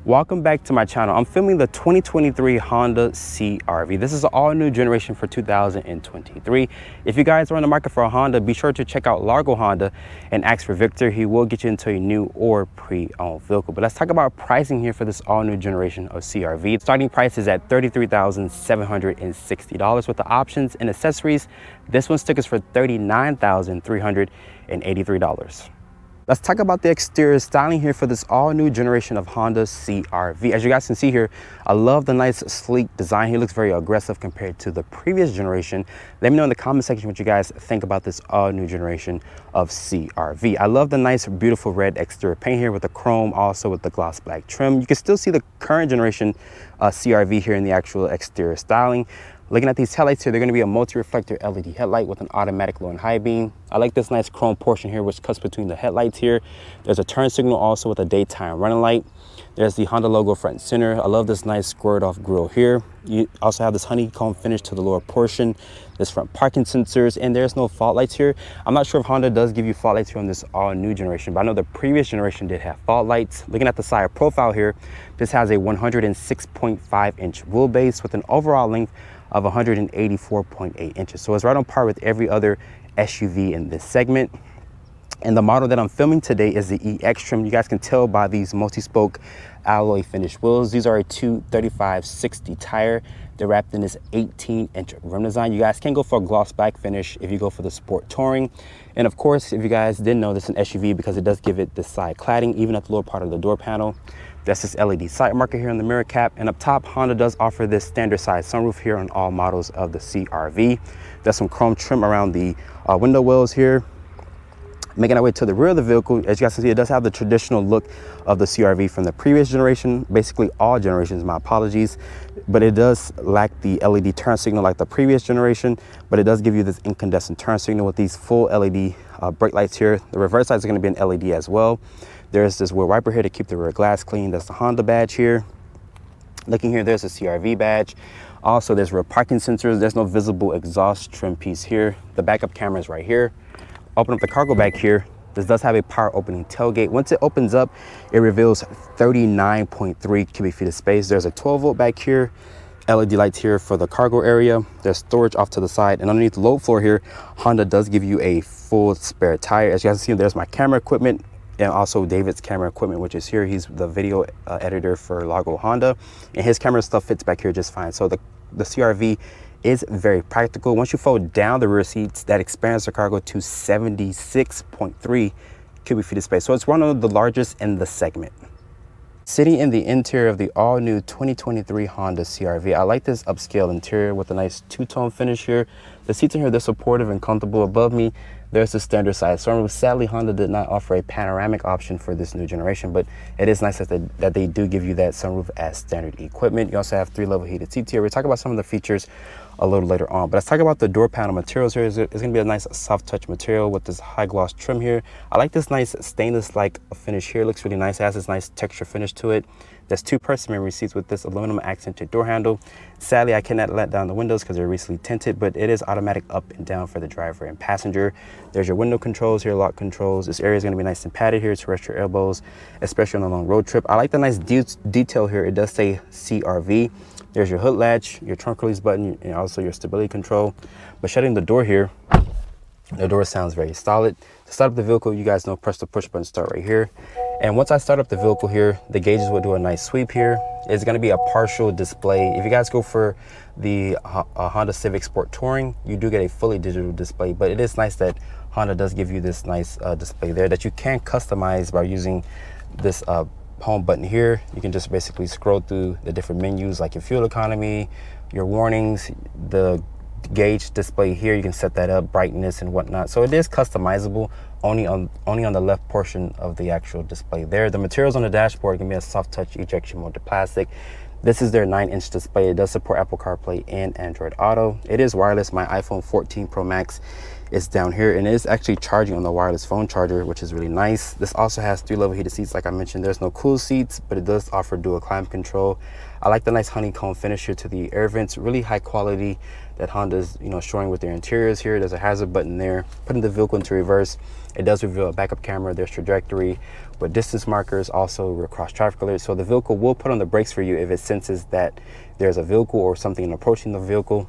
Welcome back to my channel. I'm filming the 2023 Honda CR-V. This is an all-new generation for 2023. If you guys are on the market for a Honda, be sure to check out Largo Honda and ask for Victor. He will get you into a new or pre-owned vehicle. But let's talk about pricing here for this all-new generation of CR-V. Starting price is at $33,760 with the options and accessories. This one stickers for $39,383. Let's talk about the exterior styling here for this all-new generation of Honda CR-V. As you guys can see here, I love the nice sleek design here. It looks very aggressive compared to the previous generation. Let me know in the comment section what you guys think about this all-new generation of CR-V. I love the nice, beautiful red exterior paint here with the chrome, also with the gloss black trim. You can still see the current generation CR-V here in the actual exterior styling. Looking at these headlights here, they're going to be a multi-reflector LED headlight with an automatic low and high beam. I like this nice chrome portion here, which cuts between the headlights here. There's a turn signal also with a daytime running light. There's the Honda logo front and center. I love this nice squared off grille here. You also have this honeycomb finish to the lower portion. There's front parking sensors, and there's no fog lights here. I'm not sure if Honda does give you fog lights here on this all new generation, but I know the previous generation did have fog lights. Looking at the side profile here, this has a 106.5 inch wheelbase with an overall length of 184.8 inches. So it's right on par with every other SUV in this segment. And the model that I'm filming today is the EX trim. You guys can tell by these multi-spoke alloy finish wheels. These are a 235/60 tire. They're wrapped in this 18-inch rim design. You guys can go for a gloss black finish if you go for the sport touring. And of course, if you guys didn't know, this is an SUV because it does give it this side cladding, even at the lower part of the door panel. That's this LED sight marker here on the mirror cap. And up top, Honda does offer this standard size sunroof here on all models of the CR-V. There's some chrome trim around the window wells here. Making our way to the rear of the vehicle, as you guys can see, it does have the traditional look of the CR-V from the previous generation, basically all generations, my apologies, but it does lack the LED turn signal like the previous generation, but it does give you this incandescent turn signal with these full LED brake lights here. The reverse lights are going to be an LED as well. There's this rear wiper here to keep the rear glass clean. That's the Honda badge here. Looking here, there's a CR-V badge. Also, there's rear parking sensors. There's no visible exhaust trim piece here. The backup camera is right here. Open up the cargo bag here. This does have a power opening tailgate. Once it opens up, it reveals 39.3 cubic feet of space. There's a 12-volt back here, LED lights here for the cargo area. There's storage off to the side, and underneath the load floor here, Honda does give you a full spare tire. As you guys can see, there's my camera equipment and also David's camera equipment, which is here. He's the video editor for Largo Honda, and his camera stuff fits back here just fine. So the CR-V is very practical. Once you fold down the rear seats, that expands the cargo to 76.3 cubic feet of space. So it's one of the largest in the segment. Sitting in the interior of the all-new 2023 Honda CR-V, I like this upscale interior with a nice two-tone finish here. The seats in here, they're supportive and comfortable. Above me, there's the standard size sunroof. Sadly, Honda did not offer a panoramic option for this new generation, but it is nice that they do give you that sunroof as standard equipment. You also have 3-level heated seats here. We'll talk about some of the features a little later on, but let's talk about the door panel materials here. It's going to be a nice soft touch material with this high gloss trim here. I like this nice stainless like finish here. It looks really nice. It has this nice texture finish to it. There's 2 person memory seats with this aluminum accented door handle. Sadly, I cannot let down the windows because they're recently tinted, but it is automatic up and down for the driver and passenger. There's your window controls here, lock controls. This area is going to be nice and padded here to rest your elbows, especially on a long road trip. I like the nice detail here. It does say CR-V. There's your hood latch, your trunk release button, and also your stability control. But shutting the door here, the door sounds very solid. To start up the vehicle, you guys know, press the push button, start right here. And once I start up the vehicle here, the gauges will do a nice sweep here. It's going to be a partial display. If you guys go for the Honda Civic Sport Touring, you do get a fully digital display, but it is nice that Honda does give you this nice display there that you can customize by using this home button here. You can just basically scroll through the different menus like your fuel economy, your warnings, the gauge display here. You can set that up, brightness and whatnot. So it is customizable only on the left portion of the actual display there. The materials on the dashboard can be a soft touch ejection molded plastic. This is their 9-inch display. It does support Apple CarPlay and Android Auto. It is wireless. My iPhone 14 Pro Max is down here, and it is actually charging on the wireless phone charger, which is really nice. This also has 3-level heated seats. Like I mentioned, there's no cool seats, but it does offer dual climate control. I like the nice honeycomb finish here to the air vents. Really high quality that Honda's, you know, showing with their interiors here. There's a hazard button there. Putting the vehicle into reverse, it does reveal a backup camera. There's trajectory with distance markers, also across traffic alerts. So the vehicle will put on the brakes for you if it senses that there's a vehicle or something approaching the vehicle.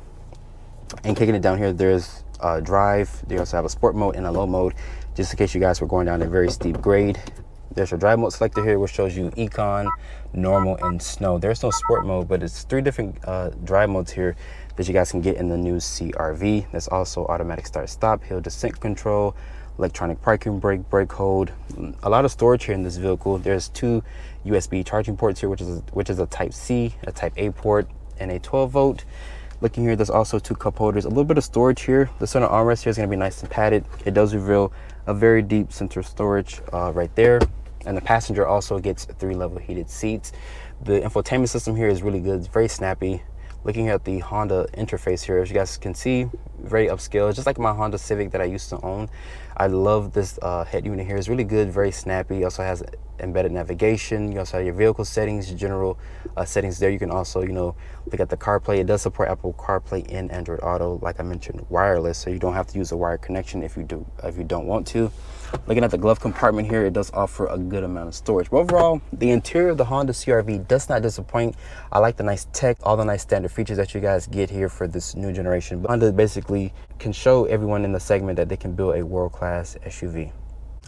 And kicking it down here, there's drive. They also have a sport mode and a low mode, just in case you guys were going down a very steep grade. There's your drive mode selector here, which shows you econ, normal, and snow. There's no sport mode, but it's 3 different drive modes here that you guys can get in the new CR-V. There's also automatic start stop, hill descent control, electronic parking brake, brake hold. A lot of storage here in this vehicle. There's 2 USB charging ports here, which is a type C, a type A port, and a 12-volt. Looking here, there's also 2 cup holders, a little bit of storage here. The center armrest here is going to be nice and padded. It does reveal a very deep center storage right there. And the passenger also gets 3-level heated seats. The infotainment system here is really good. It's very snappy. Looking at the Honda interface here, as you guys can see, very upscale. Just like my Honda Civic that I used to own. I love this head unit here. It's really good, very snappy. Also has embedded navigation. You also have your vehicle settings, general settings there. You can also, you know, look at the CarPlay. It does support Apple CarPlay and Android Auto, like I mentioned, wireless, so you don't have to use a wired connection if you don't want to. Looking at the glove compartment here, it does offer a good amount of storage. But overall, the interior of the Honda CR-V does not disappoint. I like the nice tech, all the nice standard features that you guys get here for this new generation. But Honda basically can show everyone in the segment that they can build a world-class SUV.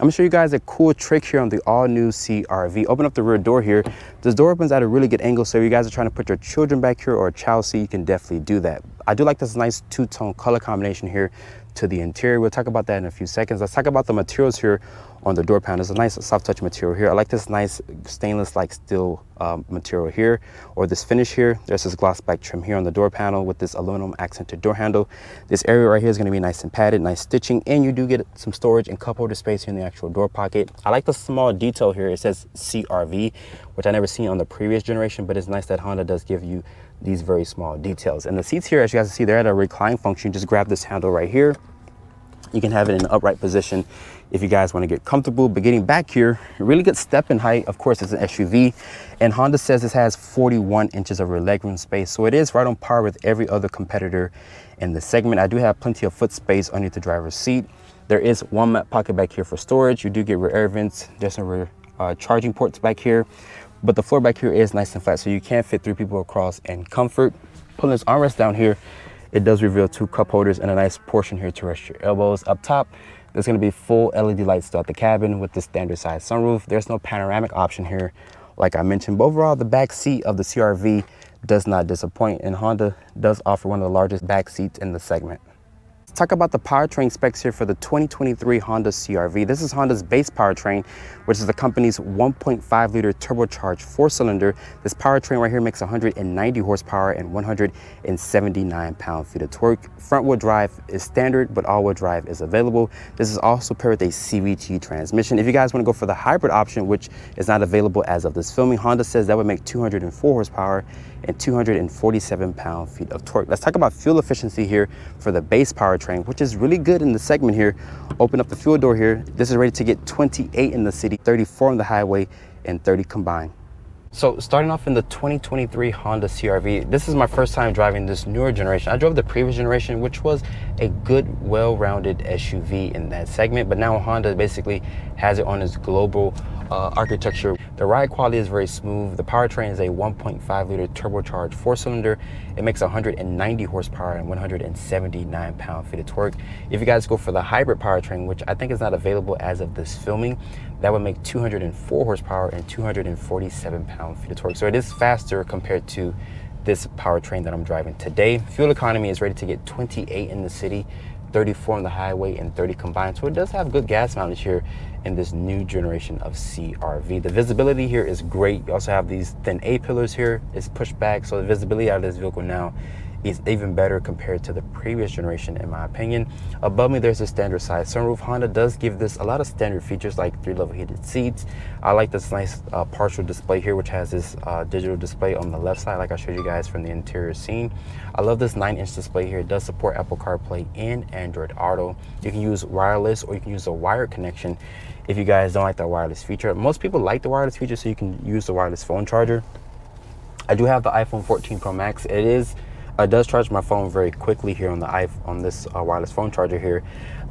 I'm gonna show you guys a cool trick here on the all-new CR-V. Open up the rear door here. This door opens at a really good angle, so if you guys are trying to put your children back here or a child seat, you can definitely do that. I do like this nice 2-tone color combination here to the interior. We'll talk about that in a few seconds. Let's talk about the materials here on the door panel. There's a nice soft touch material here. I like this nice stainless like steel material here, or this finish here. There's this gloss black trim here on the door panel with this aluminum accented door handle. This area right here is going to be nice and padded, nice stitching, and you do get some storage and cup holder space here in the actual door pocket. I like the small detail here. It says CR-V, which I never seen on the previous generation, but it's nice that Honda does give you these very small details. And the seats here, as you guys can see, they're at a recline function. Just grab this handle right here. You can have it in an upright position if you guys want to get comfortable. But getting back here, really good step in height. Of course, it's an SUV, and Honda says this has 41 inches of rear legroom space, so it is right on par with every other competitor in the segment. I do have plenty of foot space underneath the driver's seat. There is 1 map pocket back here for storage. You do get rear air vents. There's some rear charging ports back here, but the floor back here is nice and flat, so you can fit 3 people across in comfort. Pulling this armrest down here, it does reveal 2 cup holders and a nice portion here to rest your elbows. Up top, there's going to be full LED lights throughout the cabin with the standard size sunroof. There's no panoramic option here, like I mentioned. But overall, the back seat of the CR-V does not disappoint, and Honda does offer one of the largest back seats in the segment. Let's talk about the powertrain specs here for the 2023 Honda CR-V. This is Honda's base powertrain, which is the company's 1.5-liter turbocharged 4-cylinder. This powertrain right here makes 190 horsepower and 179 pound-feet of torque. Front-wheel drive is standard, but all-wheel drive is available. This is also paired with a CVT transmission. If you guys want to go for the hybrid option, which is not available as of this filming, Honda says that would make 204 horsepower and 247 pound-feet of torque. Let's talk about fuel efficiency here for the base powertrain, which is really good in the segment here. Open up the fuel door here. This is ready to get 28 in the city, 34 on the highway, and 30 combined. So starting off in the 2023 Honda CR-V, this is my first time driving this newer generation. I drove the previous generation, which was a good, well-rounded SUV in that segment, but now Honda basically has it on its global architecture. The ride quality is very smooth. The powertrain is a 1.5-liter turbocharged 4-cylinder. It makes 190 horsepower and 179 pound-feet of torque. If you guys go for the hybrid powertrain, which I think is not available as of this filming, that would make 204 horsepower and 247 pound-feet of torque. So it is faster compared to this powertrain that I'm driving today. Fuel economy is rated to get 28 in the city, 34 on the highway, and 30 combined. So it does have good gas mileage here in this new generation of CR-V. The visibility here is great. You also have these thin A-pillars here. It's pushed back, so the visibility out of this vehicle now is even better compared to the previous generation, in my opinion. Above me, there's a standard size sunroof. Honda does give this a lot of standard features like 3-level heated seats. I like this nice partial display here, which has this digital display on the left side, like I showed you guys from the interior scene. I love this 9-inch display here. It does support Apple CarPlay and Android Auto. You can use wireless or you can use a wired connection if you guys don't like that wireless feature. Most people like the wireless feature, so you can use the wireless phone charger. I do have the iPhone 14 Pro Max. It does charge my phone very quickly here on the iPhone, on this wireless phone charger here.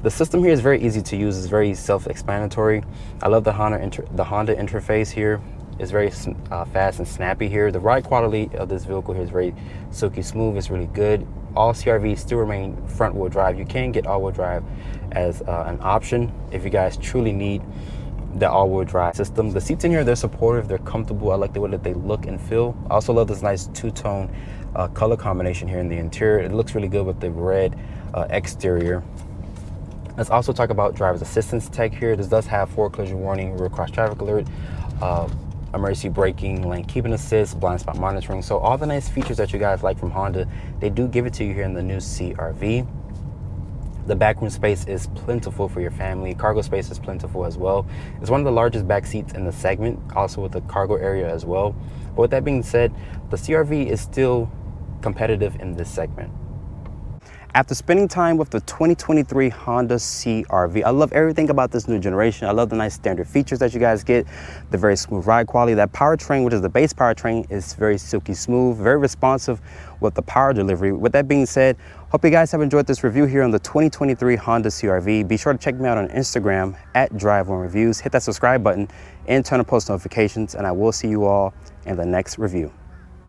The system here is very easy to use. It's very self-explanatory. I love the Honda interface here. It's very fast and snappy here. The ride quality of this vehicle here is very silky smooth. It's really good. All CR-Vs still remain front-wheel drive. You can get all-wheel drive as an option if you guys truly need the all-wheel drive system. The seats in here, they're supportive, they're comfortable. I like the way that they look and feel. I also love this nice two-tone color combination here in the interior. It looks really good with the red exterior. Let's also talk about driver's assistance tech here. This does have forward collision warning, rear cross traffic alert, emergency braking, lane keeping assist, blind spot monitoring. So all the nice features that you guys like from Honda, they do give it to you here in the new CR-V. The backroom space is plentiful for your family. Cargo space is plentiful as well. It's one of the largest back seats in the segment, also with the cargo area as well. But with that being said, the CR-V is still competitive in this segment. After spending time with the 2023 Honda CR-V, I love everything about this new generation. I love the nice standard features that you guys get, the very smooth ride quality. That powertrain, which is the base powertrain, is very silky smooth, very responsive with the power delivery. With that being said, hope you guys have enjoyed this review here on the 2023 Honda CR-V. Be sure to check me out on Instagram at Drive1Reviews. Hit that subscribe button and turn on post notifications, and I will see you all in the next review.